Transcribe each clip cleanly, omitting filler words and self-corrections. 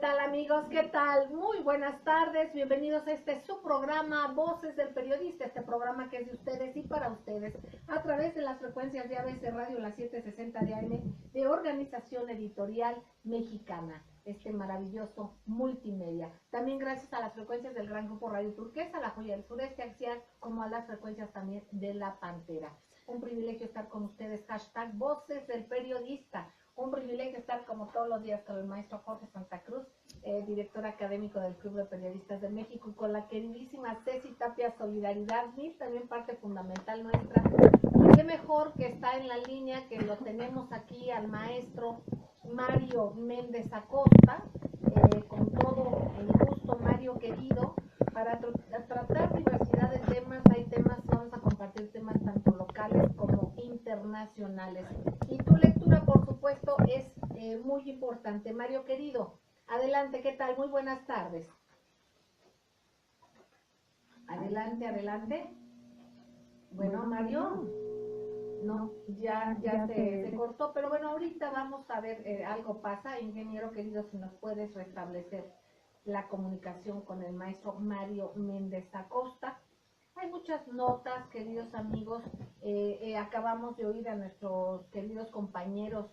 tal, amigos? ¿Qué tal? Muy buenas tardes, bienvenidos a este su programa Voces del Periodista, este programa que es de ustedes y para ustedes a través de las frecuencias de ABC Radio, las 760 de AM de Organización Editorial Mexicana, este maravilloso multimedia. También gracias a las frecuencias del Gran Grupo Radio Turquesa, La Joya del Sureste Axial, como a las frecuencias también de La Pantera. Un privilegio estar con ustedes, hashtag Voces del Periodista. Un privilegio estar como todos los días con el maestro Jorge Santa Cruz, director académico del Club de Periodistas de México, y con la queridísima Ceci Tapia Solidaridad, Mil, también parte fundamental nuestra. Y qué mejor que está en la línea, que lo tenemos aquí al maestro Mario Méndez Acosta, con todo el gusto, Mario querido, para tratar diversidad de temas. Hay temas, vamos a compartir temas tanto locales como internacionales. Y tu lectura, por supuesto, es muy importante. Mario querido, adelante, ¿qué tal? Muy buenas tardes. Adelante, adelante. Bueno, Mario, no, ya se cortó, pero bueno, ahorita vamos a ver, algo pasa. Ingeniero querido, si nos puedes restablecer la comunicación con el maestro Mario Méndez Acosta. Hay muchas notas, queridos amigos. Acabamos de oír a nuestros queridos compañeros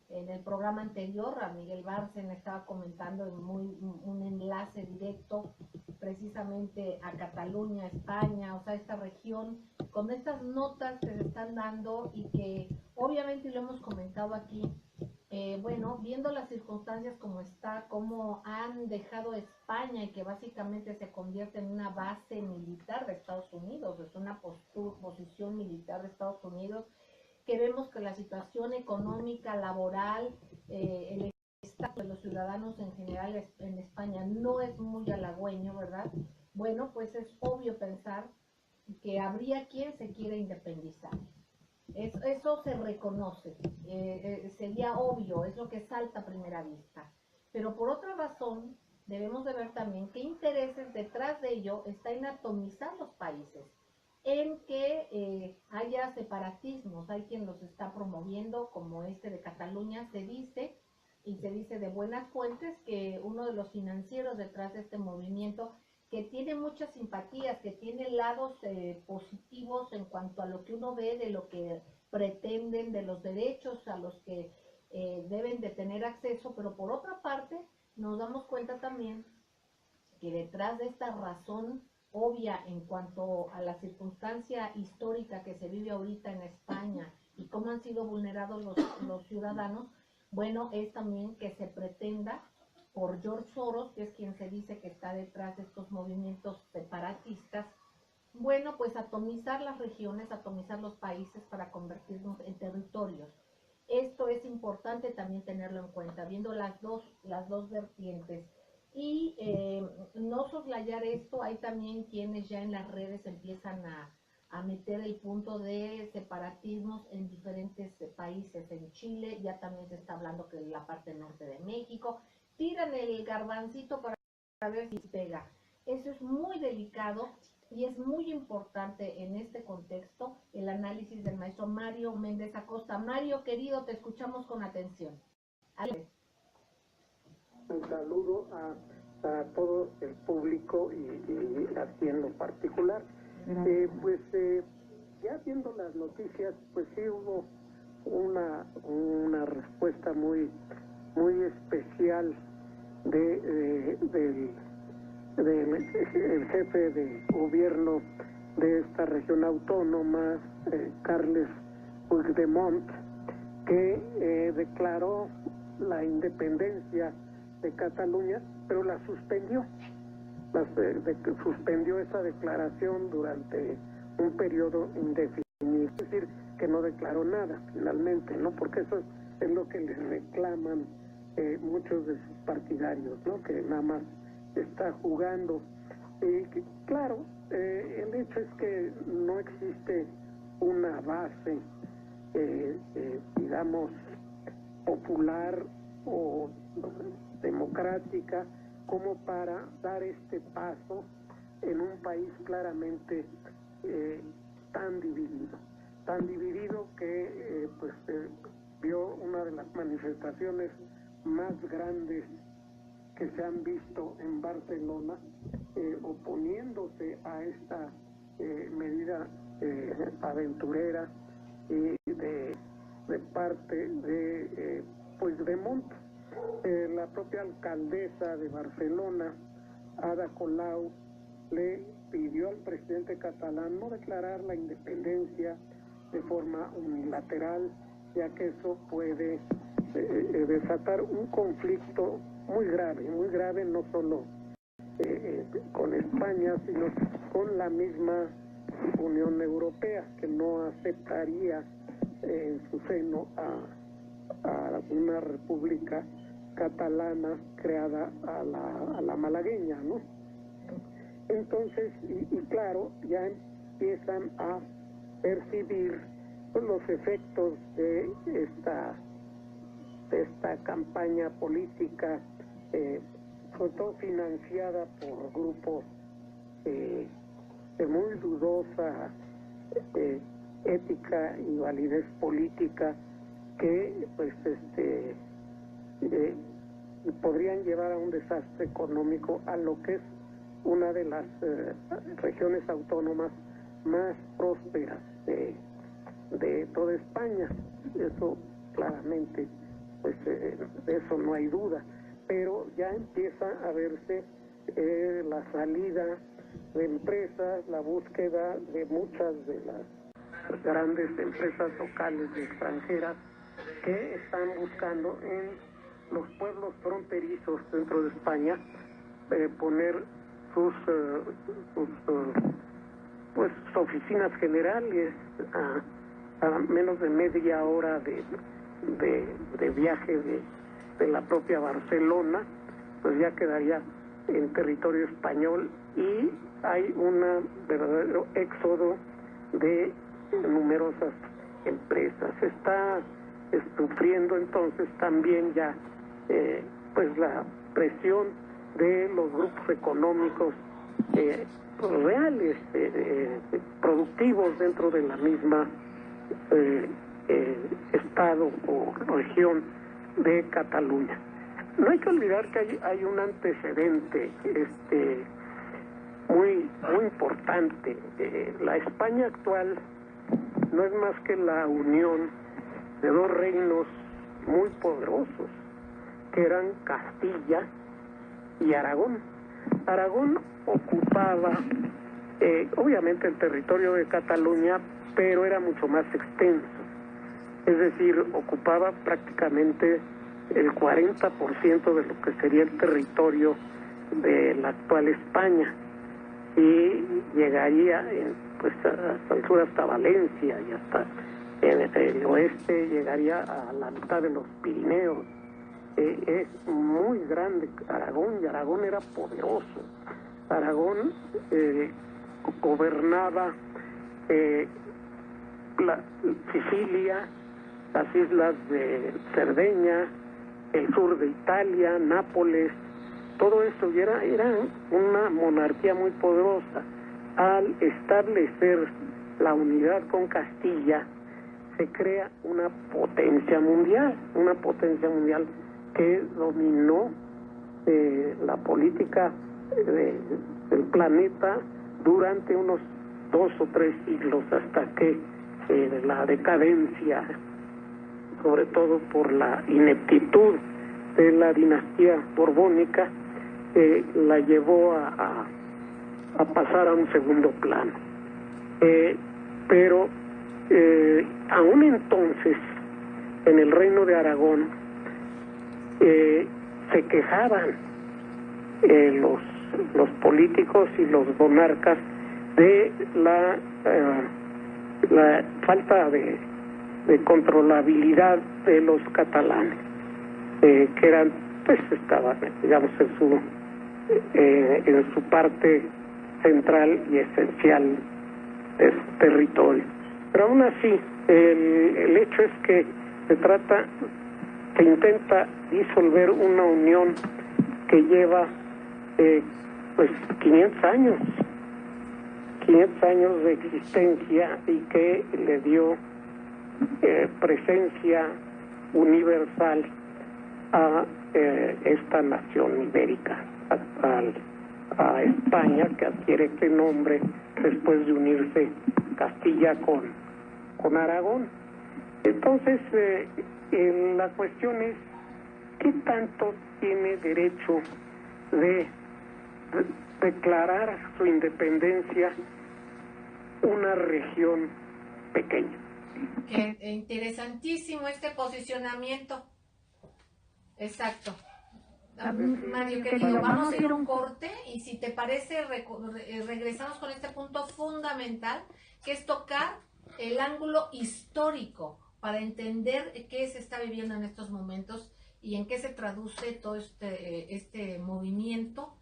en el programa anterior. A Miguel Bárcena estaba comentando un enlace directo precisamente a Cataluña, España, o sea, esta región, con estas notas que se están dando y que obviamente lo hemos comentado aquí. Bueno, viendo las circunstancias como está, cómo han dejado España y que básicamente se convierte en una base militar de Estados Unidos, es una posición militar de Estados Unidos, que vemos que la situación económica, laboral, el estado de los ciudadanos en general en España no es muy halagüeño, ¿verdad? Bueno, pues es obvio pensar que habría quien se quiera independizar. Eso se reconoce, sería obvio, es lo que salta a primera vista. Pero por otra razón, debemos de ver también qué intereses detrás de ello está en atomizar los países, en que haya separatismos. Hay quien los está promoviendo, como este de Cataluña. Se dice, y se dice de buenas fuentes, que uno de los financieros detrás de este movimiento, que tiene muchas simpatías, que tiene lados positivos en cuanto a lo que uno ve, de lo que pretenden, de los derechos a los que deben de tener acceso, pero por otra parte nos damos cuenta también que detrás de esta razón obvia en cuanto a la circunstancia histórica que se vive ahorita en España y cómo han sido vulnerados los ciudadanos, bueno, es también que se pretenda por George Soros, que es quien se dice que está detrás de estos movimientos separatistas, bueno, pues atomizar las regiones, atomizar los países para convertirnos en territorios. Esto es importante también tenerlo en cuenta, viendo las dos vertientes. Y no soslayar esto, hay también quienes ya en las redes empiezan a meter el punto de separatismos en diferentes países. En Chile ya también se está hablando que en la parte norte de México tiran el garbancito para ver si pega. Eso es muy delicado y es muy importante en este contexto el análisis del maestro Mario Méndez Acosta. Mario, querido, te escuchamos con atención. Alex. Un saludo a todo el público y a ti en lo particular. Ya viendo las noticias, pues sí hubo una respuesta muy especial del jefe de gobierno de esta región autónoma, Carles Puigdemont, que declaró la independencia de Cataluña, pero la suspendió. Suspendió esa declaración durante un periodo indefinido, es decir, que no declaró nada finalmente, ¿no? Porque eso es lo que le reclaman muchos de sus partidarios, ¿no? Que nada más está jugando. Claro, el hecho es que no existe una base, digamos, popular o democrática como para dar este paso en un país claramente tan dividido que vio una de las manifestaciones más grandes que se han visto en Barcelona oponiéndose a esta medida aventurera y de parte de pues de Montt. La propia alcaldesa de Barcelona, Ada Colau, le pidió al presidente catalán no declarar la independencia de forma unilateral, ya que eso puede desatar un conflicto muy grave, no solo con España, sino con la misma Unión Europea, que no aceptaría en su seno a una república catalana creada a la malagueña, ¿no? Entonces, y claro, ya empiezan a percibir pues, los efectos de esta campaña política, sobre todo financiada por grupos de muy dudosa ética y validez política, que pues podrían llevar a un desastre económico a lo que es una de las regiones autónomas más prósperas de toda España. Eso claramente, pues de eso no hay duda, pero ya empieza a verse la salida de empresas, la búsqueda de muchas de las grandes empresas locales y extranjeras que están buscando en los pueblos fronterizos dentro de España poner sus oficinas generales a menos de media hora de viaje de la propia Barcelona, pues ya quedaría en territorio español, y hay un verdadero éxodo de numerosas empresas. Está sufriendo entonces también ya pues la presión de los grupos económicos reales, productivos dentro de la misma estado o región de Cataluña. No hay que olvidar que hay un antecedente muy importante. La España actual no es más que la unión de dos reinos muy poderosos, que eran Castilla y Aragón. Aragón ocupaba obviamente el territorio de Cataluña, pero era mucho más extenso, es decir, ocupaba prácticamente el 40% de lo que sería el territorio de la actual España, y llegaría pues a altura hasta Valencia, y hasta en el oeste llegaría a la mitad de los Pirineos. Es muy grande Aragón, y Aragón era poderoso. Aragón gobernaba Sicilia, las islas de Cerdeña, el sur de Italia, Nápoles, todo esto, y era una monarquía muy poderosa. Al establecer la unidad con Castilla, se crea una potencia mundial que dominó la política del planeta durante unos 2 o 3 siglos, hasta que la decadencia, sobre todo por la ineptitud de la dinastía borbónica, la llevó a pasar a un segundo plano. Pero aún entonces, en el reino de Aragón, se quejaban los políticos y los monarcas de la falta de controlabilidad de los catalanes, que eran, pues estaban, digamos, en su parte central y esencial de su territorio. Pero aún así, el hecho es que se intenta disolver una unión que lleva pues 500 años de existencia, y que le dio presencia universal a esta nación ibérica a España, que adquiere este nombre después de unirse Castilla con Aragón. Entonces, la cuestión es, ¿qué tanto tiene derecho de declarar su independencia una región pequeña? Interesantísimo este posicionamiento. Exacto. Mario querido, vamos a ir a un corte y si te parece regresamos con este punto fundamental, que es tocar el ángulo histórico para entender qué se está viviendo en estos momentos y en qué se traduce todo este movimiento,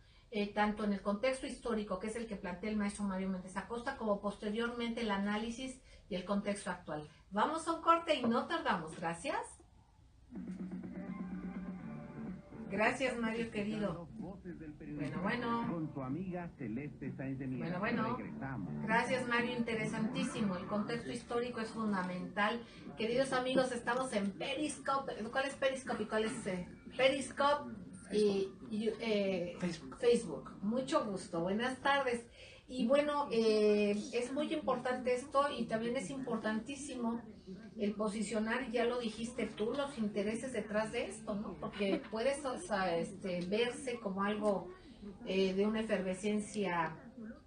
tanto en el contexto histórico, que es el que plantea el maestro Mario Méndez Acosta, como posteriormente el análisis y el contexto actual. Vamos a un corte y no tardamos. Gracias. Gracias, Mario querido. Bueno. Con su amiga Celeste Sáenz de Miera. Bueno. Gracias, Mario. Interesantísimo. El contexto histórico es fundamental. Queridos amigos, estamos en Periscope. ¿Cuál es Periscope y cuál es Periscope? Y Facebook. Mucho gusto. Buenas tardes. Y bueno, es muy importante esto y también es importantísimo el posicionar, y ya lo dijiste tú, los intereses detrás de esto, ¿no? Porque puedes verse como algo de una efervescencia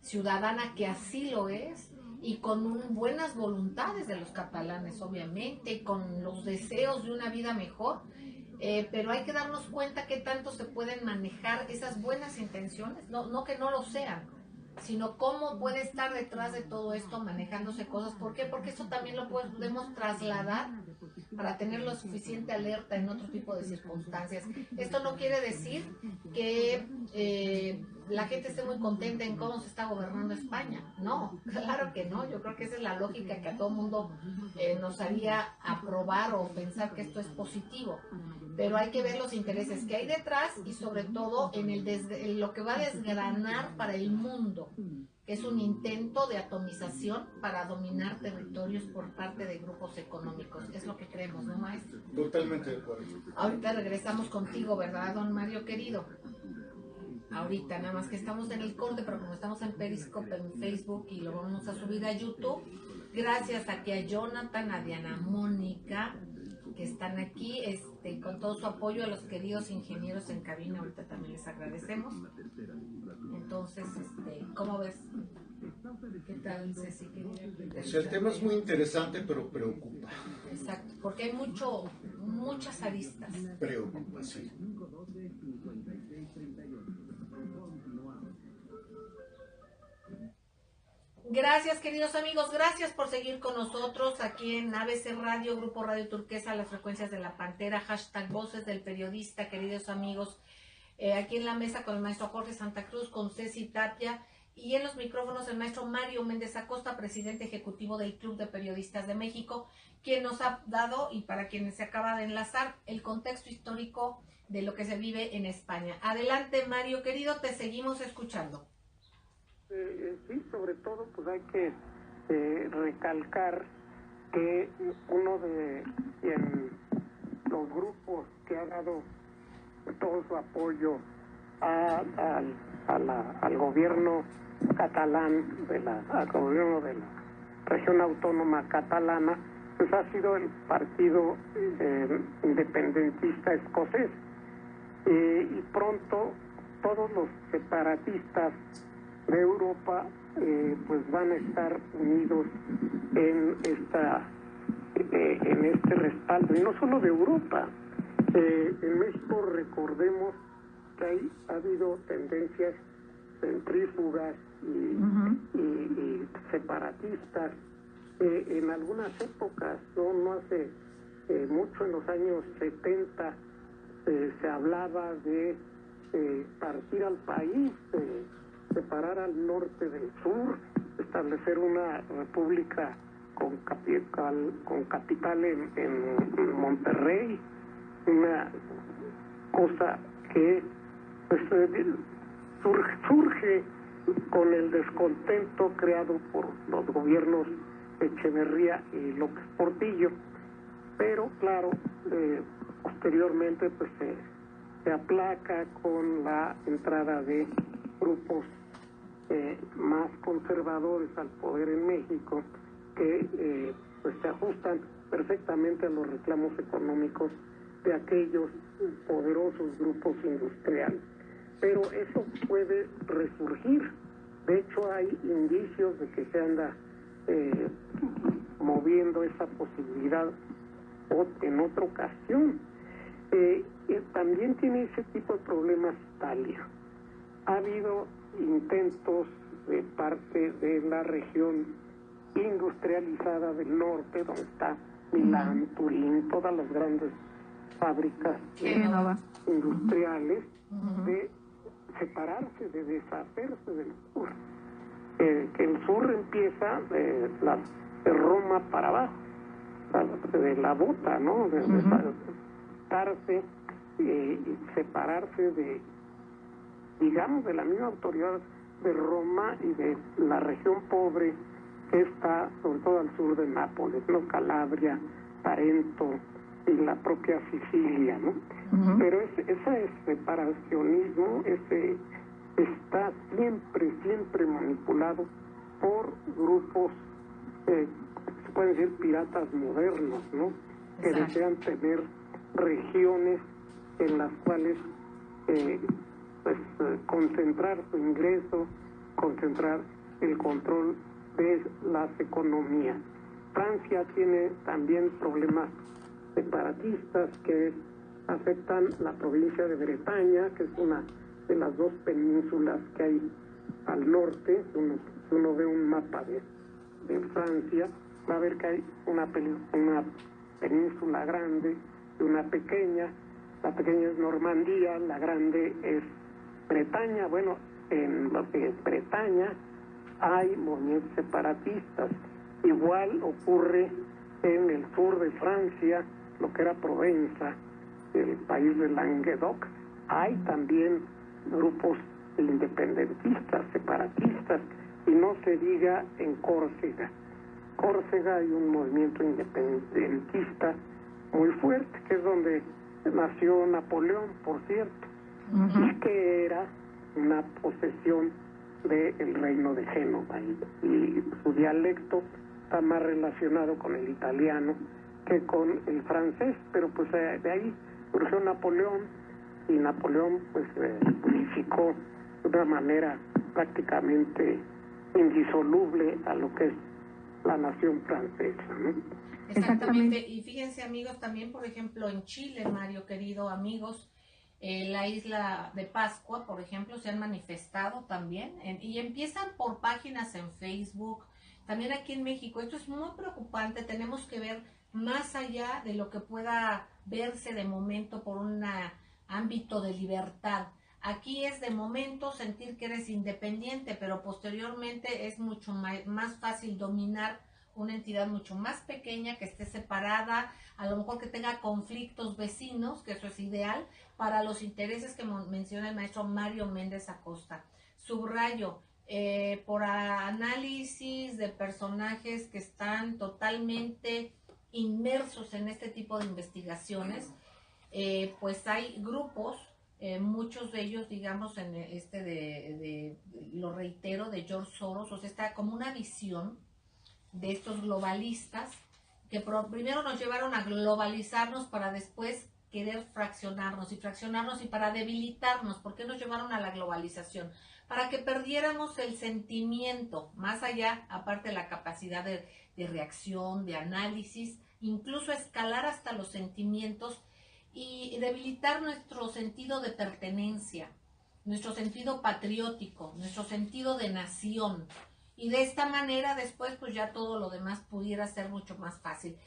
ciudadana, que así lo es, y con buenas voluntades de los catalanes, obviamente, con los deseos de una vida mejor, pero hay que darnos cuenta que tanto se pueden manejar esas buenas intenciones, no que no lo sean, sino cómo puede estar detrás de todo esto manejándose cosas. ¿Por qué? Porque eso también lo podemos trasladar para tener lo suficiente alerta en otro tipo de circunstancias. Esto no quiere decir que la gente esté muy contenta en cómo se está gobernando España. No, claro que no. Yo creo que esa es la lógica que a todo mundo nos haría aprobar o pensar que esto es positivo. Pero hay que ver los intereses que hay detrás y sobre todo en lo que va a desgranar para el mundo, que es un intento de atomización para dominar territorios por parte de grupos económicos. Es lo que creemos, ¿no, maestro? Totalmente de acuerdo. Ahorita regresamos contigo, ¿verdad, don Mario querido? Ahorita, nada más que estamos en el corte, pero como estamos en Periscope, en Facebook, y lo vamos a subir a YouTube, gracias aquí a Jonathan, a Diana Mónica, que están aquí, con todo su apoyo, a los queridos ingenieros en cabina, ahorita también les agradecemos. Entonces, ¿cómo ves? ¿Qué tal, Ceci? O sea, el tema es muy interesante, pero preocupa. Exacto, porque hay muchas aristas. Preocupa, sí. Gracias, queridos amigos, gracias por seguir con nosotros aquí en ABC Radio, Grupo Radio Turquesa, las frecuencias de la Pantera, hashtag Voces del Periodista, queridos amigos, aquí en la mesa con el maestro Jorge Santa Cruz, con Ceci Tapia, y en los micrófonos el maestro Mario Méndez Acosta, presidente ejecutivo del Club de Periodistas de México, quien nos ha dado, y para quienes se acaba de enlazar, el contexto histórico de lo que se vive en España. Adelante, Mario querido, te seguimos escuchando. Sí, sobre todo pues hay que recalcar que uno de los grupos que ha dado todo su apoyo al gobierno catalán, al gobierno de la región autónoma catalana, pues ha sido el partido independentista escocés, y pronto todos los separatistas de Europa pues van a estar unidos en este respaldo, y no solo de Europa. En México recordemos que ha habido tendencias centrífugas y separatistas en algunas épocas, no hace mucho, en los años 70 se hablaba de partir al país, separar al norte del sur, establecer una república con capital en Monterrey, una cosa que pues, surge con el descontento creado por los gobiernos Echeverría y López Portillo, pero claro, posteriormente pues se aplaca con la entrada de grupos más conservadores al poder en México, que pues se ajustan perfectamente a los reclamos económicos de aquellos poderosos grupos industriales. Pero eso puede resurgir. De hecho, hay indicios de que se anda moviendo esa posibilidad en otra ocasión. También tiene ese tipo de problemas Italia. Ha habido intentos de parte de la región industrializada del norte, donde está Milán, Turín, todas las grandes fábricas industriales, de separarse, de deshacerse del sur. Que el sur empieza de Roma para abajo, de la bota, ¿no? De separarse y separarse de, digamos, de la misma autoridad de Roma y de la región pobre que está sobre todo al sur de Nápoles, ¿no? Calabria, Tarento y la propia Sicilia, ¿no? Pero ese separacionismo está siempre manipulado por grupos, se pueden decir piratas modernos, ¿no? Que desean tener regiones en las cuales concentrar su ingreso, concentrar el control de las economías. Francia tiene también problemas separatistas que afectan la provincia de Bretaña, que es una de las dos penínsulas que hay al norte. Uno ve un mapa de Francia, va a ver que hay una península grande y una pequeña. La pequeña es Normandía, la grande es Bretaña. Bueno, en lo que es Bretaña hay movimientos separatistas. Igual ocurre en el sur de Francia, lo que era Provenza, el país de Languedoc. Hay también grupos independentistas, separatistas, y no se diga en Córcega. Córcega hay un movimiento independentista muy fuerte, que es donde nació Napoleón, por cierto, y que era una posesión del reino de Génova, y su dialecto está más relacionado con el italiano que con el francés, pero pues de ahí surgió Napoleón, y Napoleón pues unificó de una manera prácticamente indisoluble a lo que es la nación francesa, ¿no? Exactamente, y fíjense amigos, también por ejemplo en Chile, Mario querido, amigos, la isla de Pascua, por ejemplo, se han manifestado también, y empiezan por páginas en Facebook, también aquí en México. Esto es muy preocupante, tenemos que ver más allá de lo que pueda verse de momento por un ámbito de libertad. Aquí es de momento sentir que eres independiente, pero posteriormente es mucho más fácil dominar una entidad mucho más pequeña, que esté separada, a lo mejor que tenga conflictos vecinos, que eso es ideal para los intereses que menciona el maestro Mario Méndez Acosta. Subrayo, por análisis de personajes que están totalmente inmersos en este tipo de investigaciones, pues hay grupos, muchos de ellos, digamos, en lo reitero, de George Soros, o sea, está como una visión de estos globalistas que primero nos llevaron a globalizarnos para después querer fraccionarnos y para debilitarnos. ¿Por qué nos llevaron a la globalización? Para que perdiéramos el sentimiento, más allá, aparte de la capacidad de reacción, de análisis, incluso escalar hasta los sentimientos y debilitar nuestro sentido de pertenencia, nuestro sentido patriótico, nuestro sentido de nación. Y de esta manera después pues ya todo lo demás pudiera ser mucho más fácil.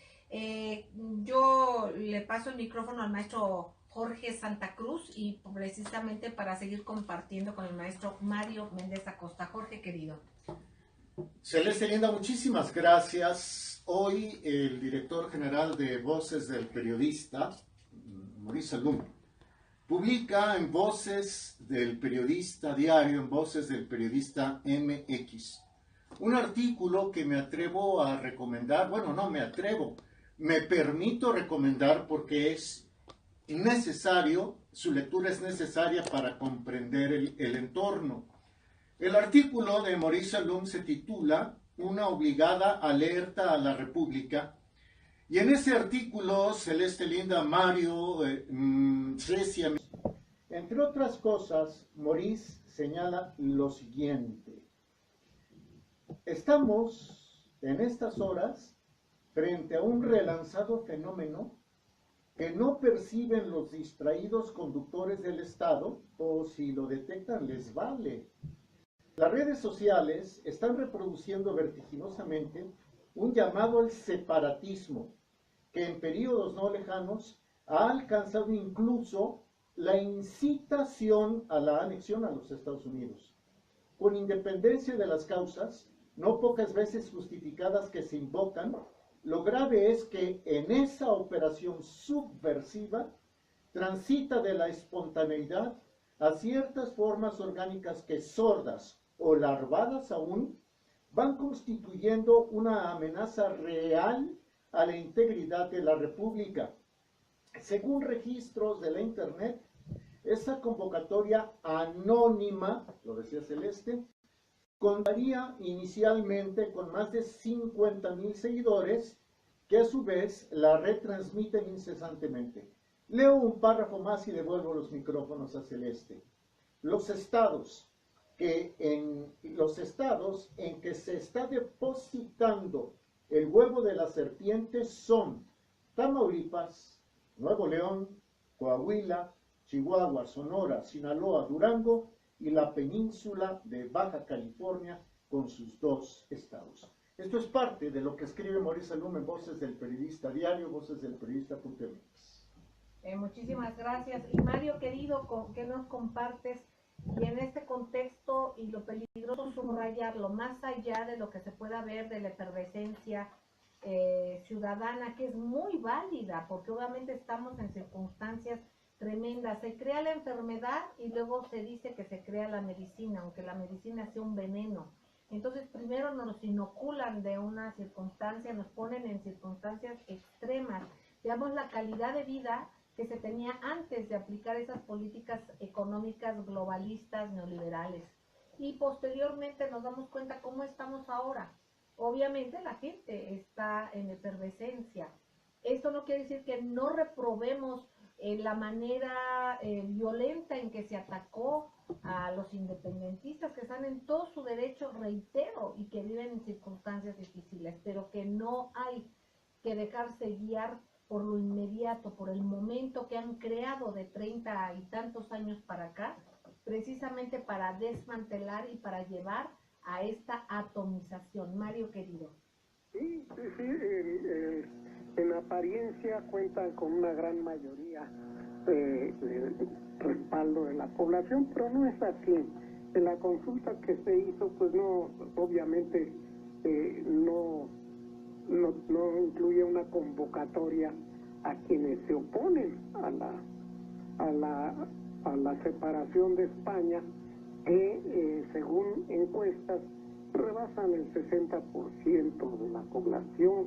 Yo le paso el micrófono al maestro Jorge Santa Cruz, y precisamente para seguir compartiendo con el maestro Mario Méndez Acosta. Jorge, querido. Celeste Linda, muchísimas gracias. Hoy el director general de Voces del Periodista, Mauricio Salum, publica en Voces del Periodista Diario, en Voces del Periodista MX, un artículo que me atrevo a recomendar. Bueno, no me atrevo, me permito recomendar porque es necesario su lectura es necesaria para comprender el entorno. El artículo de Maurice Allum se titula Una obligada alerta a la República, y en ese artículo Celeste, Linda, Mario, Cecia, entre otras cosas, Maurice señala lo siguiente: estamos en estas horas frente a un relanzado fenómeno que no perciben los distraídos conductores del Estado, o si lo detectan les vale. Las redes sociales están reproduciendo vertiginosamente un llamado al separatismo que en periodos no lejanos ha alcanzado incluso la incitación a la anexión a los Estados Unidos. Con independencia de las causas, no pocas veces justificadas, que se invocan, lo grave es que en esa operación subversiva transita de la espontaneidad a ciertas formas orgánicas que, sordas o larvadas aún, van constituyendo una amenaza real a la integridad de la República. Según registros de la Internet, esa convocatoria anónima, lo decía Celeste, contaría inicialmente con más de 50,000 seguidores que a su vez la retransmiten incesantemente. Leo un párrafo más y devuelvo los micrófonos a Celeste. Los estados en que se está depositando el huevo de la serpiente son Tamaulipas, Nuevo León, Coahuila, Chihuahua, Sonora, Sinaloa, Durango y la península de Baja California con sus 2 estados. Esto es parte de lo que escribe Maurice Allum en Voces del Periodista Diario, vocesdelperiodista.mx. Muchísimas gracias. Y Mario, querido, ¿qué nos compartes? Y en este contexto, y lo peligroso subrayarlo, más allá de lo que se pueda ver de la efervescencia ciudadana, que es muy válida, porque obviamente estamos en circunstancias tremendas. Se crea la enfermedad y luego se dice que se crea la medicina, aunque la medicina sea un veneno. Entonces primero nos inoculan de una circunstancia, nos ponen en circunstancias extremas. Veamos la calidad de vida que se tenía antes de aplicar esas políticas económicas globalistas neoliberales. Y posteriormente nos damos cuenta cómo estamos ahora. Obviamente la gente está en efervescencia. Esto no quiere decir que no reprobemos la manera violenta en que se atacó a los independentistas, que están en todo su derecho, reitero, y que viven en circunstancias difíciles, pero que no hay que dejarse guiar por lo inmediato, por el momento que han creado de 30 y tantos años para acá, precisamente para desmantelar y para llevar a esta atomización. Mario, querido. Sí, en apariencia cuentan con una gran mayoría de respaldo de la población, pero no es así. En la consulta que se hizo, pues no, obviamente no incluye una convocatoria a quienes se oponen a la separación de España, que según encuestas rebasan el 60% de la población.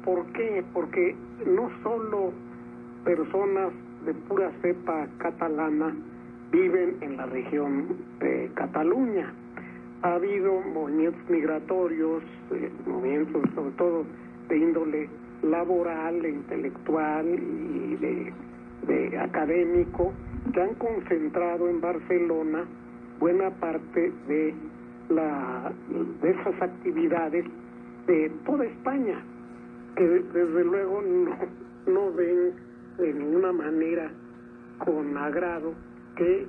¿Por qué? Porque no solo personas de pura cepa catalana viven en la región de Cataluña. Ha habido movimientos migratorios, movimientos sobre todo de índole laboral, intelectual y de académico, que han concentrado en Barcelona buena parte de esas actividades de toda España, que desde luego no ven de ninguna manera con agrado que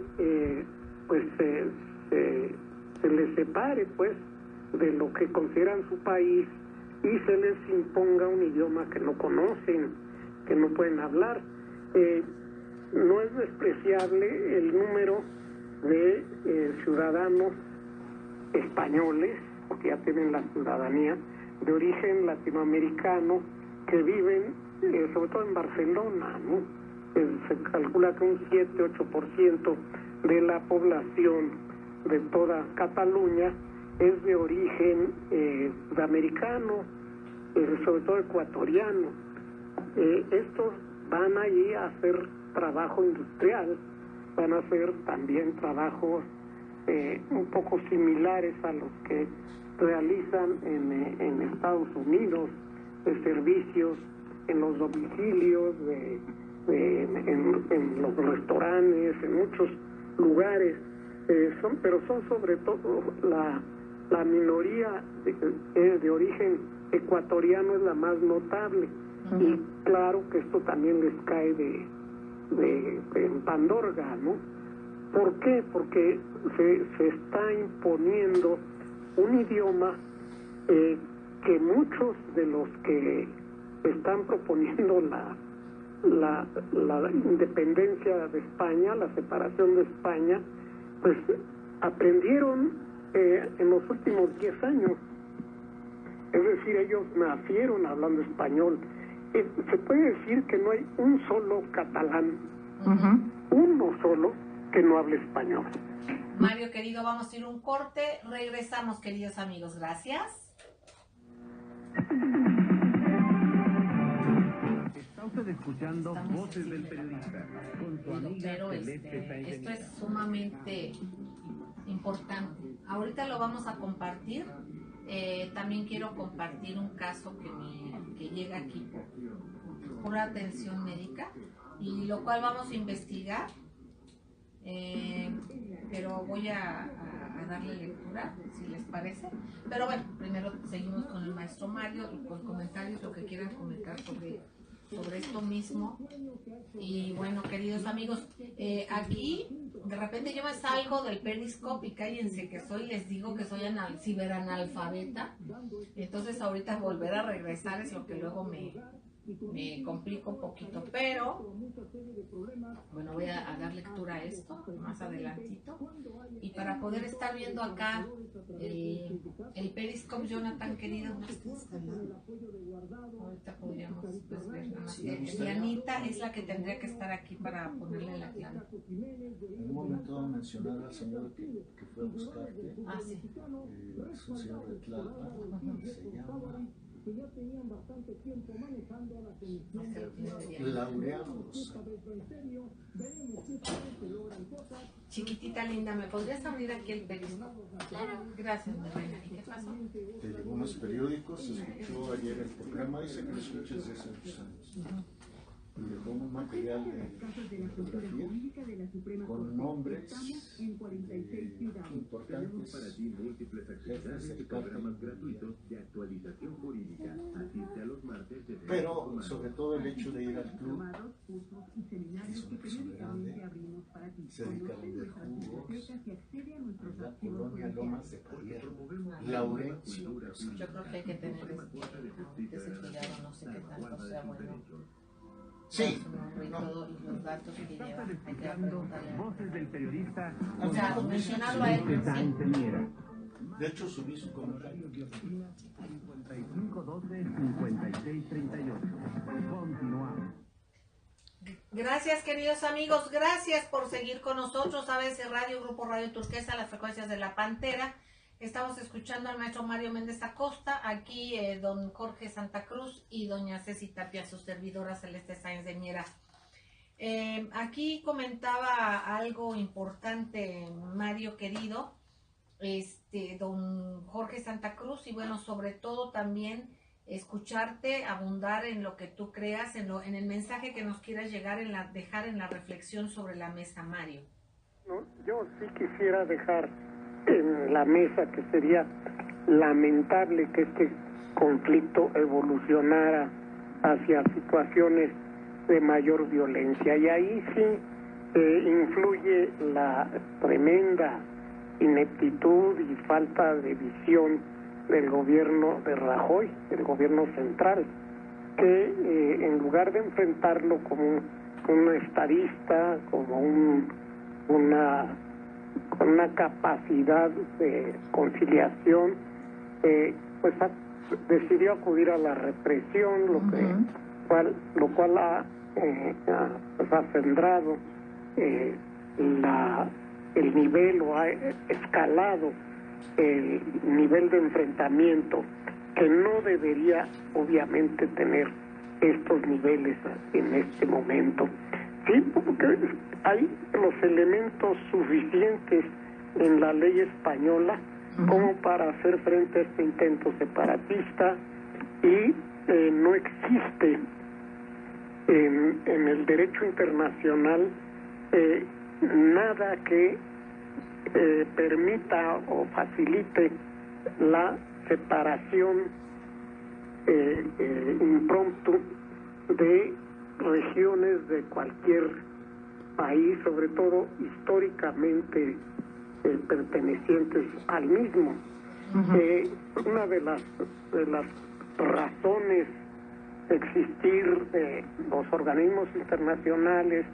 se les separe pues de lo que consideran su país y se les imponga un idioma que no conocen, que no pueden hablar. No es despreciable el número de ciudadanos españoles, porque ya tienen la ciudadanía, de origen latinoamericano, que viven sobre todo en Barcelona, ¿no? Se calcula que un 7-8% de la población de toda Cataluña es de origen sudamericano, sobre todo ecuatoriano. Estos van allí a hacer trabajo industrial, van a ser también trabajos un poco similares a los que realizan en Estados Unidos, de servicios en los domicilios, en los restaurantes, en muchos lugares, pero son sobre todo la minoría de origen ecuatoriano es la más notable. Y claro que esto también les cae en Pandorga, ¿no? ¿Por qué? Porque se está imponiendo un idioma que muchos de los que están proponiendo la independencia de España, la separación de España, pues aprendieron en los últimos 10 años. Es decir, ellos nacieron hablando español. Se puede decir que no hay un solo catalán, uno solo, que no hable español. Mario, querido, vamos a ir un corte. Regresamos, queridos amigos. Gracias. Está usted escuchando Voces del Periodista con su amiga Celeste Sáenz de Esto Miera. es sumamente importante. Ahorita lo vamos a compartir. También quiero compartir un caso que llega aquí por atención médica, y lo cual vamos a investigar, pero voy a darle lectura, si les parece. Pero bueno, primero seguimos con el maestro Mario y con comentarios, lo que quieran comentar sobre esto mismo. Y bueno, queridos amigos, aquí de repente yo me salgo del Periscope y cállense que les digo que soy ciberanalfabeta. Entonces ahorita volver a regresar es lo que luego me complica un poquito, pero bueno, voy a dar lectura a esto más adelantito, y para poder estar viendo acá el Periscope, Jonathan, querido, ahorita podríamos pues, ver nada más. Dianita es la que tendría que estar aquí para ponerle la clave. En un momento mencionar al señor que fue a buscarte, Sí. es un señor de Tlalpan, se llama Laureano. Chiquitita linda, ¿me podrías abrir aquí el Periscope? Claro. Gracias, mi reina. ¿Y qué pasó? Te llegó unos periódicos, escuchó ayer el programa, dice que lo escuchas desde hace muchos años. Y dejó un material de fotografía con nombres importantes Para ti múltiples actividades y programas gratuitos de actualización jurídica. Asiste a los martes de pero sobre todo el hecho de ir al club. Es una persona grande, se dedica a vender jugos en la colonia Lomas de Carrier, Laurencio. Yo creo que hay que tener ese cuidado, no sé qué tanto sea bueno. Sí, Su nombre y todo, y los datos que lleva. Hay que escuchando preguntarle. Voces del Periodista O sea, mencionarlo a él. Celeste Sáenz de Miera. de hecho subí su comentario. 5512-5638. Continuamos. Gracias, queridos amigos, gracias por seguir con nosotros. ABC Radio, Grupo Radio Turquesa, las frecuencias de La Pantera. Estamos escuchando al maestro Mario Méndez Acosta, aquí don Jorge Santa Cruz y doña Ceci Tapia, su servidora Celeste Sáenz de Miera. Aquí comentaba algo importante, Mario querido, don Jorge Santa Cruz, y bueno, sobre todo también escucharte abundar en lo que tú creas, en el mensaje que nos quieras dejar en la reflexión sobre la mesa, Mario. No, yo sí quisiera dejar en la mesa que sería lamentable que este conflicto evolucionara hacia situaciones de mayor violencia, y ahí sí influye la tremenda ineptitud y falta de visión del gobierno de Rajoy, del gobierno central, que en lugar de enfrentarlo como un estadista, como una capacidad de conciliación, pues decidió acudir a la represión, lo cual ha acendrado el nivel, o ha escalado el nivel de enfrentamiento, que no debería obviamente tener estos niveles en este momento. Sí, porque hay los elementos suficientes en la ley española como para hacer frente a este intento separatista y no existe en el derecho internacional nada que permita o facilite la separación impromptu de regiones de cualquier país, sobre todo históricamente pertenecientes al mismo. Una de las razones de existir de los organismos internacionales,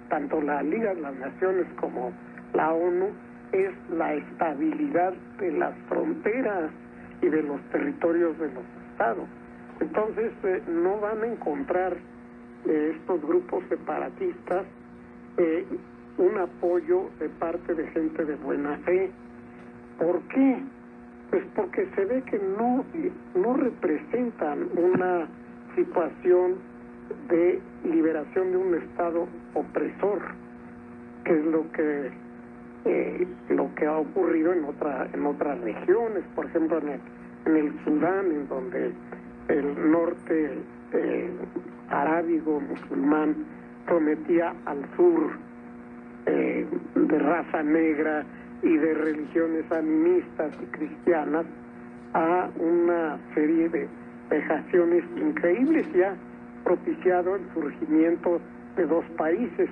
tanto la Liga de las Naciones como la ONU, es la estabilidad de las fronteras y de los territorios de los estados. Entonces no van a encontrar estos grupos separatistas un apoyo de parte de gente de buena fe. ¿Por qué? Pues porque se ve que no representan una situación de liberación de un estado opresor, que es lo que ha ocurrido en otras regiones, por ejemplo en el Sudán, en donde el norte arábigo musulmán sometía al sur de raza negra y de religiones animistas y cristianas a una serie de vejaciones increíbles, y ha propiciado el surgimiento de dos países,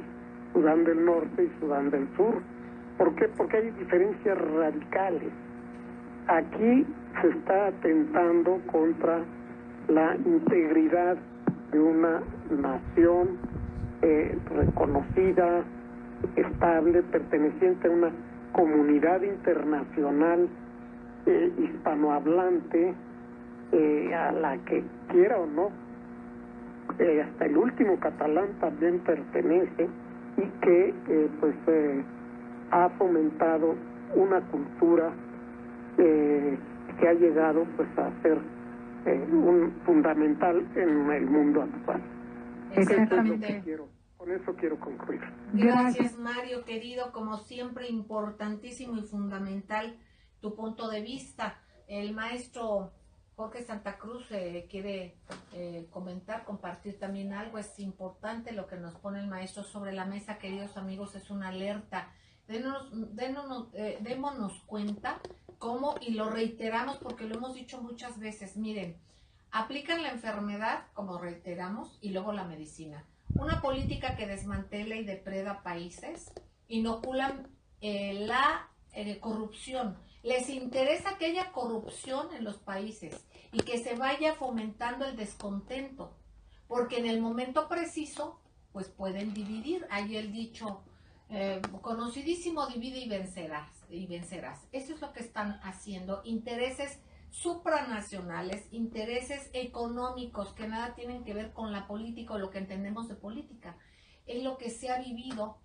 Sudán del Norte y Sudán del Sur. ¿Por qué? Porque hay diferencias radicales. Aquí se está atentando contra la integridad de una nación reconocida, estable, perteneciente a una comunidad internacional hispanohablante, a la que quiera o no, hasta el último catalán también pertenece, y que ha fomentado una cultura que ha llegado pues a ser un fundamental en el mundo actual. Exactamente. Con eso quiero concluir. Gracias, Mario, querido, como siempre, importantísimo y fundamental tu punto de vista. El maestro Jorge Santa Cruz quiere comentar, compartir también algo. Es importante lo que nos pone el maestro sobre la mesa, queridos amigos, es una alerta. Démonos cuenta cómo, y lo reiteramos porque lo hemos dicho muchas veces, miren, aplican la enfermedad, como reiteramos, y luego la medicina. Una política que desmantela y depreda países, inoculan la corrupción. Les interesa que haya corrupción en los países y que se vaya fomentando el descontento, porque en el momento preciso, pues pueden dividir. Hay el dicho conocidísimo, divide y vencerás. Eso es lo que están haciendo. Intereses supranacionales, intereses económicos que nada tienen que ver con la política o lo que entendemos de política. Es lo que se ha vivido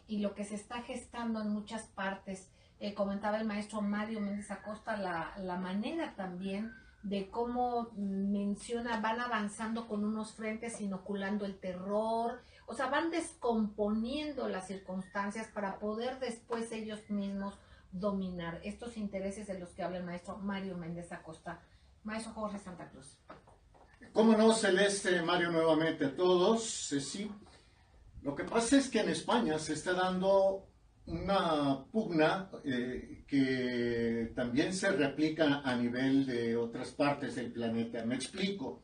y lo que se está gestando en muchas partes. Comentaba el maestro Mario Méndez Acosta la manera también de cómo menciona, van avanzando con unos frentes, inoculando el terror, o sea, van descomponiendo las circunstancias para poder después ellos mismos dominar estos intereses de los que habla el maestro Mario Méndez Acosta. Maestro Jorge Santa Cruz. ¿Cómo no, Celeste, Mario, nuevamente a todos? Sí, lo que pasa es que en España se está dando una pugna que también se replica a nivel de otras partes del planeta. Me explico.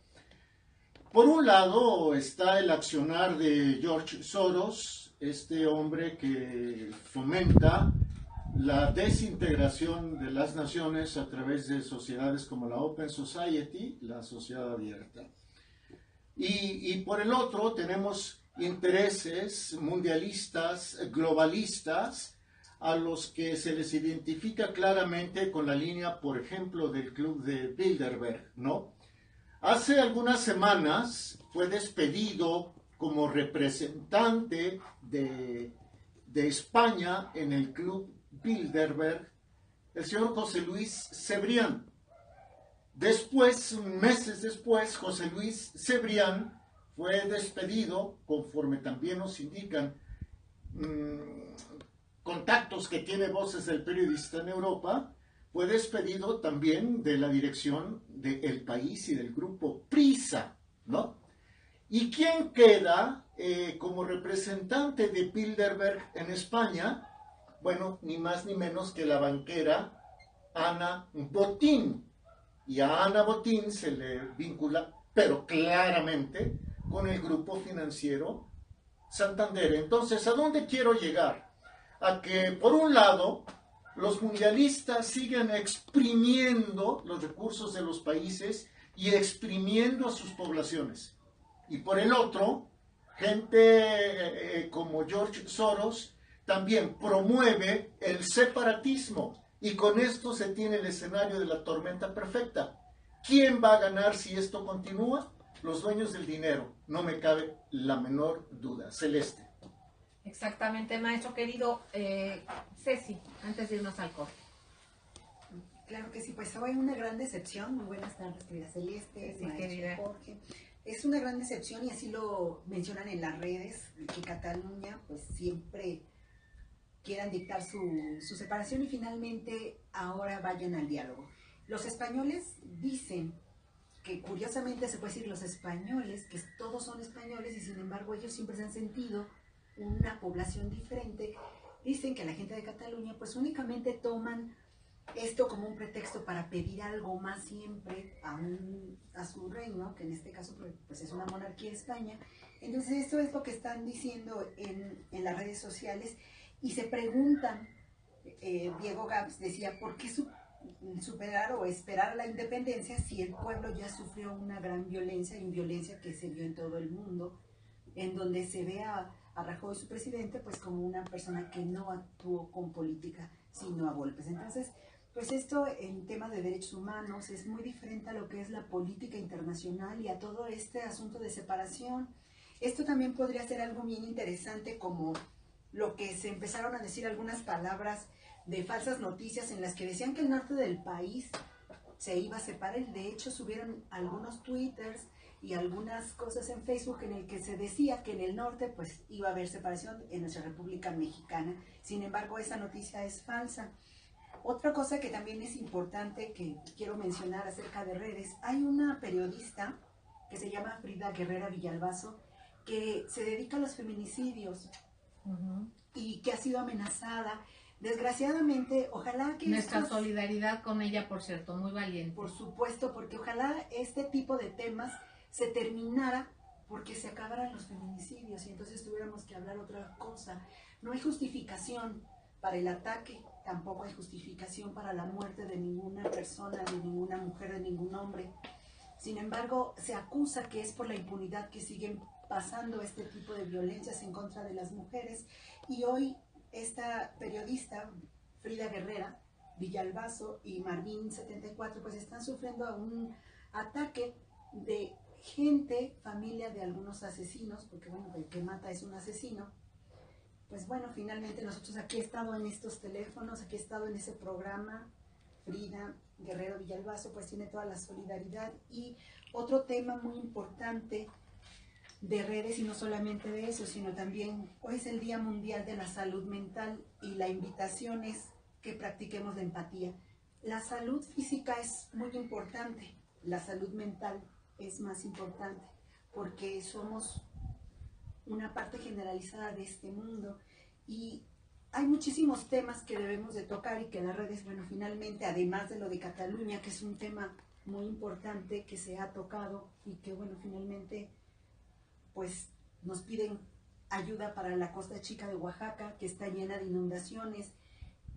Por un lado está el accionar de George Soros, este hombre que fomenta la desintegración de las naciones a través de sociedades como la Open Society, la sociedad abierta. Y por el otro tenemos intereses mundialistas, globalistas, a los que se les identifica claramente con la línea, por ejemplo, del Club de Bilderberg, ¿no? Hace algunas semanas fue despedido como representante de España en el Club Bilderberg el señor José Luis Cebrián. Después, meses después, José Luis Cebrián fue despedido, conforme también nos indican contactos que tiene Voces del Periodista en Europa, fue despedido también de la dirección de El País y del grupo Prisa, ¿no? ¿Y quién queda como representante de Bilderberg en España? Bueno, ni más ni menos que la banquera Ana Botín. Y a Ana Botín se le vincula, pero claramente, con el grupo financiero Santander. Entonces, ¿a dónde quiero llegar? A que, por un lado, los mundialistas siguen exprimiendo los recursos de los países y exprimiendo a sus poblaciones. Y por el otro, gente como George Soros también promueve el separatismo. Y con esto se tiene el escenario de la tormenta perfecta. ¿Quién va a ganar si esto continúa? Los dueños del dinero, no me cabe la menor duda. Celeste. Exactamente, maestro querido. Ceci, antes de irnos al corte. Claro que sí, pues hoy una gran decepción. Muy buenas tardes, querida Celeste, Sí, maestro querida Jorge. Es una gran decepción y así lo mencionan en las redes, que Cataluña pues siempre quieran dictar su separación y finalmente ahora vayan al diálogo. Los españoles dicen que curiosamente se puede decir los españoles, que todos son españoles y sin embargo ellos siempre se han sentido una población diferente. Dicen que la gente de Cataluña pues únicamente toman esto como un pretexto para pedir algo más siempre a su reino, que en este caso pues es una monarquía de España. Entonces esto es lo que están diciendo en las redes sociales y se preguntan, Diego Gabs decía, ¿por qué superar o esperar la independencia si el pueblo ya sufrió una gran violencia y violencia que se vio en todo el mundo, en donde se ve a Rajoy, su presidente, pues como una persona que no actuó con política, sino a golpes? Entonces, pues esto en temas de derechos humanos es muy diferente a lo que es la política internacional y a todo este asunto de separación. Esto también podría ser algo bien interesante, como lo que se empezaron a decir algunas palabras de falsas noticias en las que decían que el norte del país se iba a separar. De hecho, subieron algunos twitters y algunas cosas en Facebook en el que se decía que en el norte pues iba a haber separación en nuestra República Mexicana. Sin embargo, esa noticia es falsa. Otra cosa que también es importante que quiero mencionar acerca de redes, hay una periodista que se llama Frida Guerrera Villalbazo que se dedica a los feminicidios y que ha sido amenazada. Desgraciadamente, ojalá que nuestra solidaridad con ella, por cierto, muy valiente. Por supuesto, porque ojalá este tipo de temas se terminara porque se acabaran los feminicidios y entonces tuviéramos que hablar otra cosa. No hay justificación para el ataque, tampoco hay justificación para la muerte de ninguna persona, de ninguna mujer, de ningún hombre. Sin embargo, se acusa que es por la impunidad que siguen pasando este tipo de violencias en contra de las mujeres. Y hoy esta periodista, Frida Guerrera Villalbazo y Marvin 74, pues están sufriendo un ataque de gente, familia de algunos asesinos, porque bueno, el que mata es un asesino. Pues bueno, finalmente nosotros aquí he estado en estos teléfonos, aquí he estado en ese programa. Frida Guerrero Villalbazo pues tiene toda la solidaridad. Y otro tema muy importante de redes, y no solamente de eso, sino también hoy es el Día Mundial de la Salud Mental y la invitación es que practiquemos la empatía. La salud física es muy importante, la salud mental es más importante porque somos una parte generalizada de este mundo y hay muchísimos temas que debemos de tocar y que las redes, bueno, finalmente, además de lo de Cataluña, que es un tema muy importante que se ha tocado y que, bueno, finalmente, pues nos piden ayuda para la Costa Chica de Oaxaca, que está llena de inundaciones,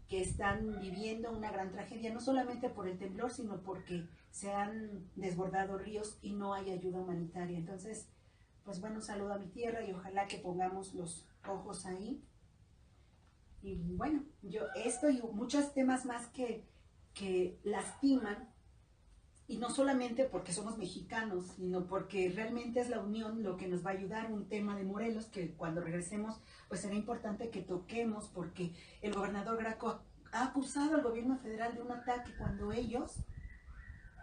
que están viviendo una gran tragedia, no solamente por el temblor, sino porque se han desbordado ríos y no hay ayuda humanitaria. Entonces, pues bueno, saludo a mi tierra y ojalá que pongamos los ojos ahí. Y bueno, yo esto y muchos temas más que lastiman, y no solamente porque somos mexicanos, sino porque realmente es la unión lo que nos va a ayudar. Un tema de Morelos que cuando regresemos pues será importante que toquemos, porque el gobernador Graco ha acusado al gobierno federal de un ataque cuando ellos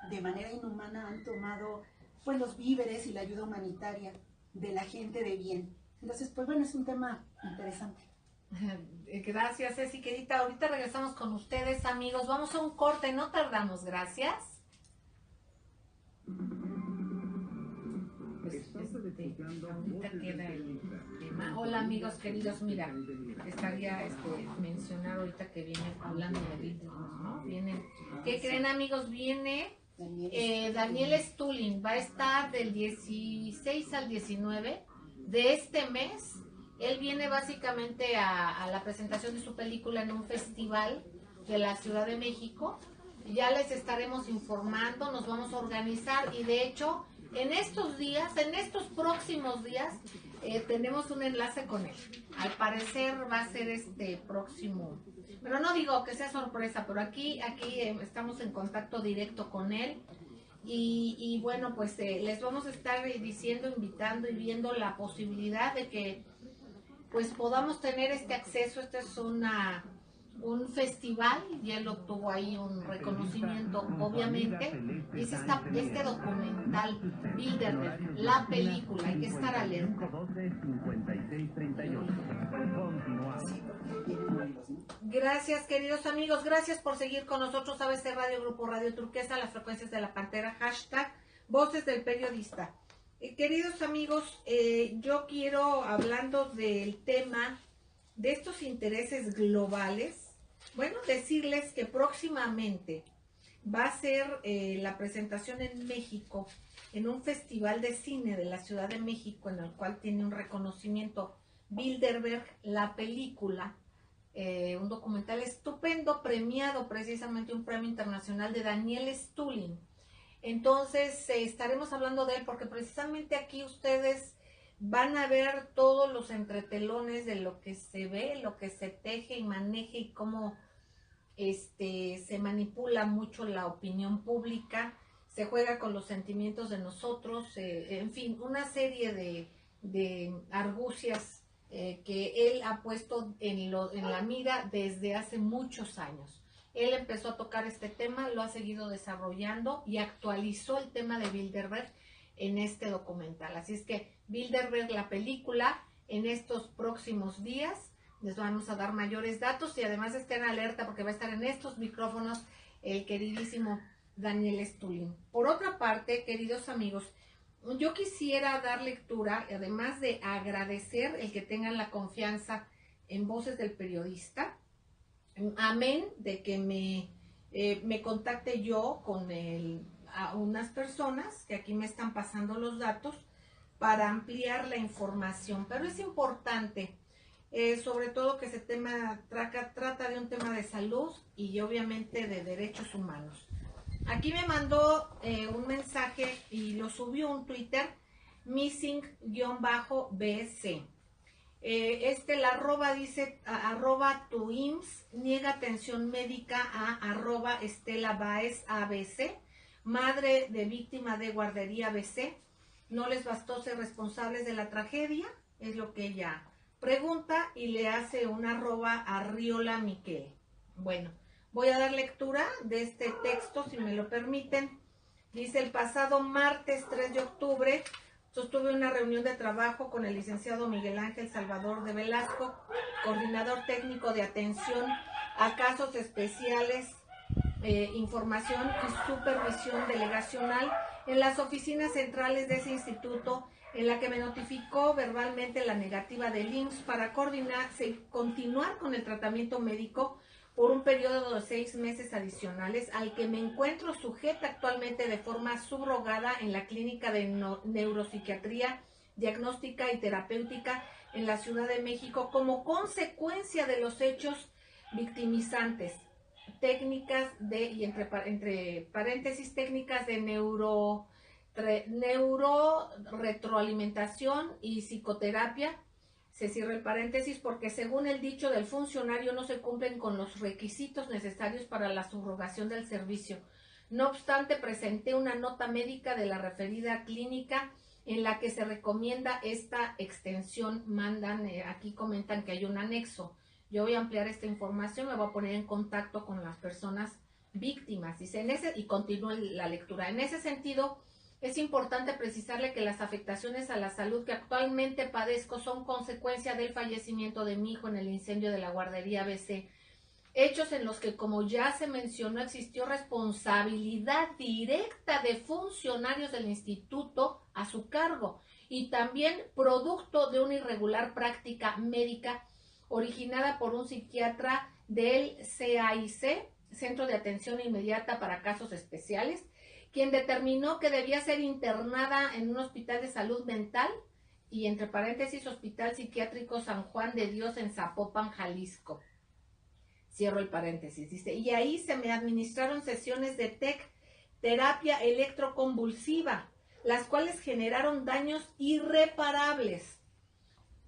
de manera inhumana han tomado pues los víveres y la ayuda humanitaria de la gente de bien. Entonces, pues bueno, es un tema interesante. Gracias, Ceci, querida. Ahorita regresamos con ustedes, amigos. Vamos a un corte, no tardamos. Gracias. Ahorita queda el tema. Hola, amigos queridos. Mira, estaría mencionar ahorita que viene hablando de vídeos, ¿no? Viene, ¿qué creen, amigos? Viene Daniel Stulin. Va a estar del 16 al 19 de este mes. Él viene básicamente a la presentación de su película en un festival de la Ciudad de México. Ya les estaremos informando, nos vamos a organizar y de hecho en estos días, en estos próximos días, tenemos un enlace con él. Al parecer va a ser este próximo, pero no digo que sea sorpresa, pero aquí estamos en contacto directo con él. Y bueno, pues les vamos a estar diciendo, invitando y viendo la posibilidad de que pues podamos tener este acceso. Este es un festival y él obtuvo ahí un reconocimiento, obviamente. Es este documental Bilderberg, la película, hay que estar alerta. Gracias, queridos amigos, gracias por seguir con nosotros. ABC Radio, Grupo Radio Turquesa, las frecuencias de la Pantera, hashtag Voces del Periodista. Queridos amigos, yo quiero, hablando del tema de estos intereses globales, bueno, decirles que próximamente va a ser la presentación en México, en un festival de cine de la Ciudad de México, en el cual tiene un reconocimiento Bilderberg, la película, un documental estupendo, premiado precisamente, un premio internacional de Daniel Stulin. Entonces estaremos hablando de él porque precisamente aquí ustedes van a ver todos los entretelones de lo que se ve, lo que se teje y maneja y cómo se manipula mucho la opinión pública, se juega con los sentimientos de nosotros, en fin, una serie de argucias que él ha puesto en la mira desde hace muchos años. Él empezó a tocar este tema, lo ha seguido desarrollando y actualizó el tema de Bilderberg en este documental. Así es que Bilderberg, la película, en estos próximos días les vamos a dar mayores datos y además estén alerta porque va a estar en estos micrófonos el queridísimo Daniel Stulin. Por otra parte, queridos amigos, yo quisiera dar lectura, además de agradecer el que tengan la confianza en Voces del Periodista. Amén de que me contacte yo con a unas personas que aquí me están pasando los datos para ampliar la información. Pero es importante, sobre todo que ese tema trata de un tema de salud y obviamente de derechos humanos. Aquí me mandó un mensaje y lo subió un Twitter, missing-bc. La arroba dice, @ tu IMSS niega atención médica a @ Estela Báez ABC, madre de víctima de guardería ABC. No les bastó ser responsables de la tragedia, es lo que ella pregunta, y le hace una @ Arriola Miquel. Bueno, voy a dar lectura de este texto, si me lo permiten. Dice: el pasado martes 3 de octubre sostuve una reunión de trabajo con el licenciado Miguel Ángel Salvador de Velasco, coordinador técnico de atención a casos especiales, información y supervisión delegacional en las oficinas centrales de ese instituto, en la que me notificó verbalmente la negativa del IMSS para continuar con el tratamiento médico por un periodo de 6 meses adicionales, al que me encuentro sujeta actualmente de forma subrogada en la Clínica de Neuropsiquiatría Diagnóstica y Terapéutica en la Ciudad de México, como consecuencia de los hechos victimizantes, técnicas y entre paréntesis, técnicas de neuroretroalimentación y psicoterapia. Se cierra el paréntesis porque según el dicho del funcionario no se cumplen con los requisitos necesarios para la subrogación del servicio. No obstante, presenté una nota médica de la referida clínica en la que se recomienda esta extensión. Aquí comentan que hay un anexo. Yo voy a ampliar esta información, me voy a poner en contacto con las personas víctimas. Dice, y continúa la lectura. En ese sentido, Es importante precisarle que las afectaciones a la salud que actualmente padezco son consecuencia del fallecimiento de mi hijo en el incendio de la guardería ABC. Hechos en los que, como ya se mencionó, existió responsabilidad directa de funcionarios del instituto a su cargo y también producto de una irregular práctica médica originada por un psiquiatra del CAIC, Centro de Atención Inmediata para Casos Especiales, quien determinó que debía ser internada en un hospital de salud mental y, entre paréntesis, Hospital Psiquiátrico San Juan de Dios en Zapopan, Jalisco. Cierro el paréntesis, dice, y ahí se me administraron sesiones de TEC, terapia electroconvulsiva, las cuales generaron daños irreparables.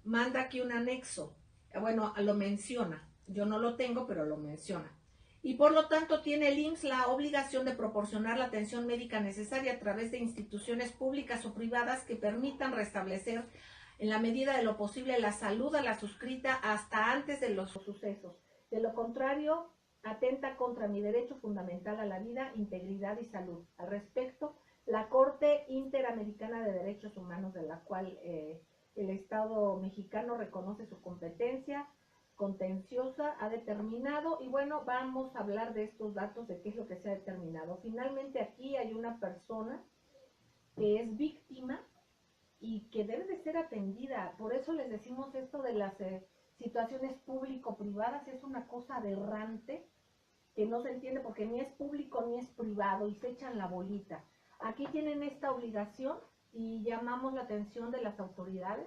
Manda aquí un anexo. Bueno, lo menciona. Yo no lo tengo, pero lo menciona. Y por lo tanto tiene el IMSS la obligación de proporcionar la atención médica necesaria a través de instituciones públicas o privadas que permitan restablecer en la medida de lo posible la salud a la suscrita hasta antes de los sucesos. De lo contrario, atenta contra mi derecho fundamental a la vida, integridad y salud. Al respecto, la Corte Interamericana de Derechos Humanos, de la cual el Estado mexicano reconoce su competencia contenciosa, ha determinado, y bueno, vamos a hablar de estos datos, de qué es lo que se ha determinado. Finalmente aquí hay una persona que es víctima y que debe de ser atendida. Por eso les decimos esto de las situaciones público-privadas, es una cosa aberrante que no se entiende porque ni es público ni es privado y se echan la bolita. Aquí tienen esta obligación y llamamos la atención de las autoridades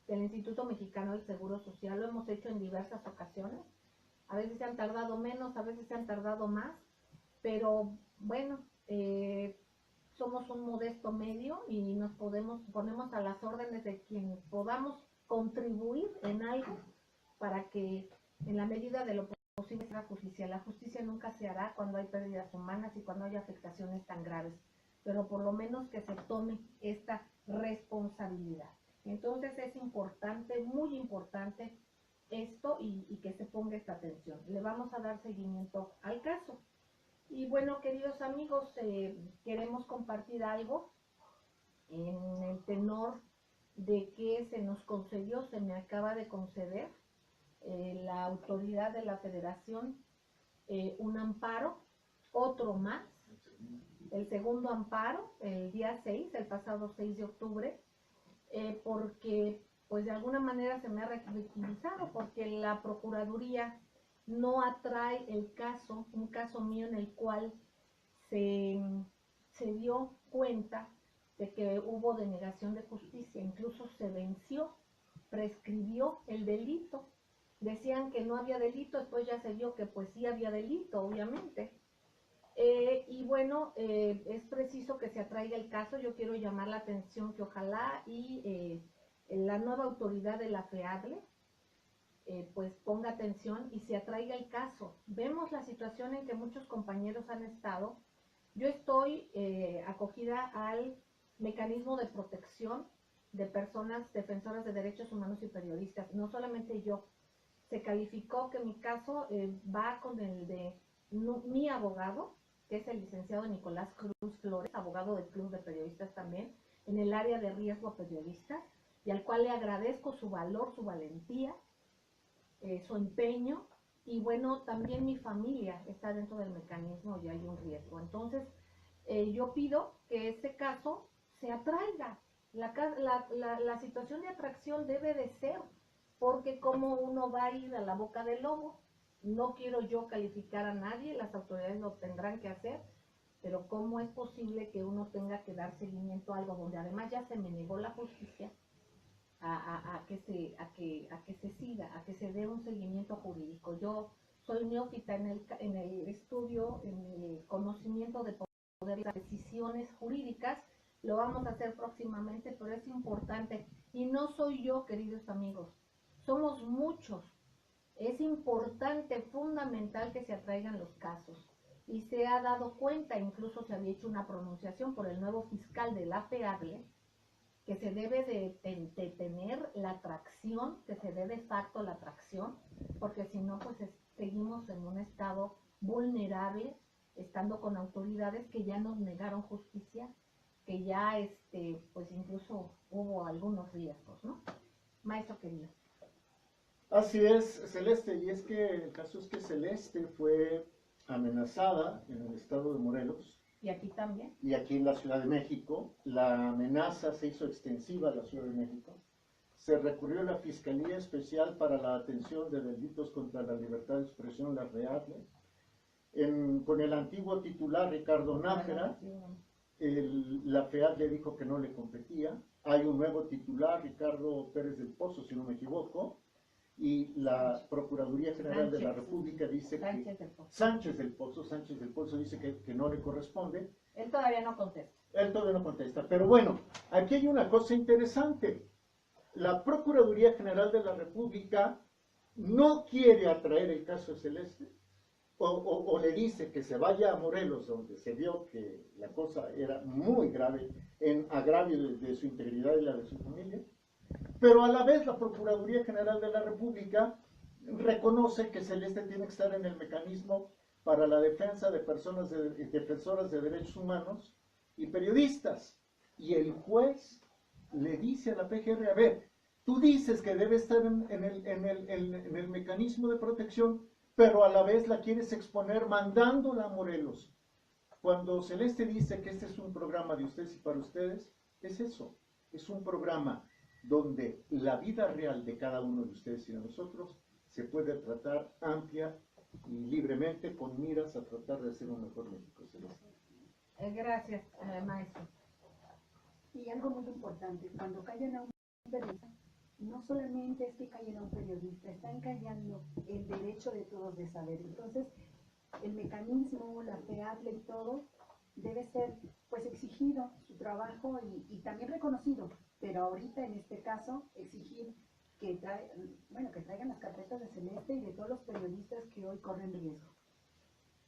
del Instituto Mexicano del Seguro Social. Lo hemos hecho en diversas ocasiones. A veces se han tardado menos, a veces se han tardado más, pero bueno, somos un modesto medio y nos ponemos a las órdenes de quien podamos contribuir en algo para que en la medida de lo posible sea justicia. La justicia nunca se hará cuando hay pérdidas humanas y cuando hay afectaciones tan graves, pero por lo menos que se tome esta responsabilidad. Entonces es importante, muy importante esto y que se ponga esta atención. Le vamos a dar seguimiento al caso. Y bueno, queridos amigos, queremos compartir algo en el tenor de que se nos concedió, se me acaba de conceder la autoridad de la Federación un amparo, otro más, el segundo amparo, el día 6, el pasado 6 de octubre, porque pues de alguna manera se me ha revictimizado, porque la Procuraduría no atrae el caso, un caso mío en el cual se dio cuenta de que hubo denegación de justicia, incluso se venció, prescribió el delito. Decían que no había delito, después ya se vio que pues sí había delito, obviamente. Y bueno, es preciso que se atraiga el caso. Yo quiero llamar la atención que ojalá y la nueva autoridad de la FEADLE pues ponga atención y se atraiga el caso. Vemos la situación en que muchos compañeros han estado. Yo estoy acogida al mecanismo de protección de personas defensoras de derechos humanos y periodistas. No solamente yo. Se calificó que mi caso va con el de mi abogado, que es el licenciado Nicolás Cruz Flores, abogado del Club de Periodistas también, en el área de riesgo a periodistas, y al cual le agradezco su valor, su valentía, su empeño, y bueno, también mi familia está dentro del mecanismo y hay un riesgo. Entonces, yo pido que este caso se atraiga. La situación de atracción debe de ser, porque como uno va a ir a la boca del lobo. No quiero yo calificar a nadie, las autoridades lo tendrán que hacer, pero ¿cómo es posible que uno tenga que dar seguimiento a algo donde además ya se me negó la justicia a que se siga, a que se dé un seguimiento jurídico? Yo soy neófita en el estudio, en el conocimiento de poder las decisiones jurídicas. Lo vamos a hacer próximamente, pero es importante, y no soy yo, queridos amigos, somos muchos. Es importante, fundamental que se atraigan los casos. Y se ha dado cuenta, incluso se había hecho una pronunciación por el nuevo fiscal de la FEADLE, que se debe de tener la atracción, que se dé de facto la atracción, porque si no, pues seguimos en un estado vulnerable, estando con autoridades que ya nos negaron justicia que ya pues incluso hubo algunos riesgos, ¿no? Maestro querido. Así es, Celeste, y es que el caso es que Celeste fue amenazada en el estado de Morelos ¿Y aquí también? y aquí en la Ciudad de México. La amenaza se hizo extensiva a la Ciudad de México. Se recurrió a la Fiscalía Especial para la Atención de Delitos contra la Libertad de Expresión, la FEADLE, con el antiguo titular Ricardo Nájera. La FEADLE dijo que no le competía. Hay un nuevo titular, Ricardo Pérez del Pozo, si no me equivoco, y la Procuraduría General de la República dice que Sánchez del Pozo dice que no le corresponde. Él todavía no contesta. Él todavía no contesta. Pero bueno, aquí hay una cosa interesante. La Procuraduría General de la República no quiere atraer el caso de Celeste, o le dice que se vaya a Morelos, donde se vio que la cosa era muy grave, en agravio de su integridad y la de su familia. Pero a la vez la Procuraduría General de la República reconoce que Celeste tiene que estar en el mecanismo para la defensa de personas defensoras de derechos humanos y periodistas. Y el juez le dice a la PGR, a ver, tú dices que debe estar en el mecanismo de protección, pero a la vez la quieres exponer mandándola a Morelos. Cuando Celeste dice que este es un programa de ustedes y para ustedes, es eso, es un programa donde la vida real de cada uno de ustedes y de nosotros se puede tratar amplia y libremente con miras a tratar de hacer un mejor México, Celeste. Gracias, maestro. Y algo muy importante, cuando callan a un periodista, no solamente es que callen a un periodista, están callando el derecho de todos de saber. Entonces, el mecanismo, la FEADLE y todo, debe ser pues exigido su trabajo y también reconocido, pero ahorita en este caso exigir que traigan las carpetas de Celeste y de todos los periodistas que hoy corren riesgo.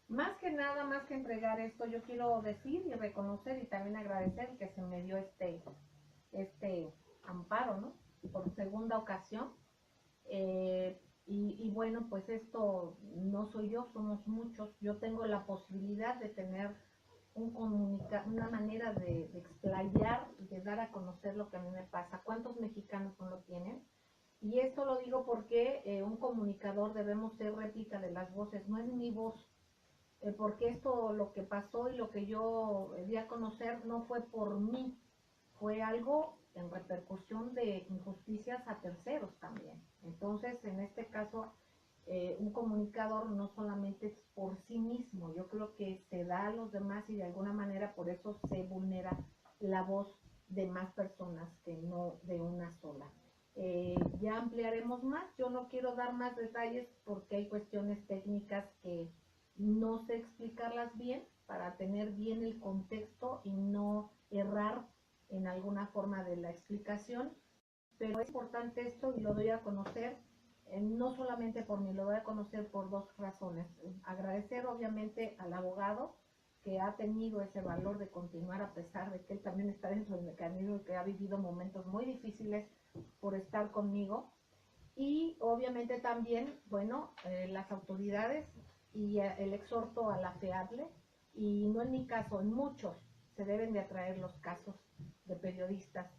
Más que nada, más que entregar esto, yo quiero decir y reconocer y también agradecer que se me dio este amparo, ¿no? Por segunda ocasión. Y bueno, pues esto no soy yo, somos muchos. Yo tengo la posibilidad de tener una manera de explayar, de dar a conocer lo que a mí me pasa. ¿Cuántos mexicanos no lo tienen? Y esto lo digo porque un comunicador debemos ser réplica de las voces, no es mi voz. Porque esto, lo que pasó y lo que yo di a conocer no fue por mí, fue algo en repercusión de injusticias a terceros también. Entonces, en este caso, un comunicador no solamente es por sí mismo, yo creo que se da a los demás y de alguna manera por eso se vulnera la voz de más personas que no de una sola. Ya ampliaremos más, yo no quiero dar más detalles porque hay cuestiones técnicas que no sé explicarlas bien para tener bien el contexto y no errar en alguna forma de la explicación, pero es importante esto y lo doy a conocer, no solamente por mí, lo doy a conocer por dos razones. Agradecer obviamente al abogado que ha tenido ese valor de continuar a pesar de que él también está dentro del mecanismo y que ha vivido momentos muy difíciles por estar conmigo, y obviamente también, bueno, las autoridades y el exhorto a la FEADLE, y no en mi caso, en muchos se deben de atraer los casos de periodistas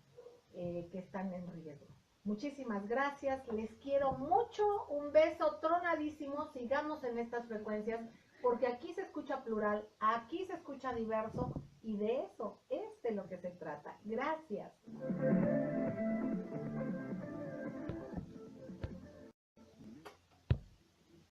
que están en riesgo. Muchísimas gracias, les quiero mucho, un beso tronadísimo, sigamos en estas frecuencias, porque aquí se escucha plural, aquí se escucha diverso, y de eso es de lo que se trata. Gracias.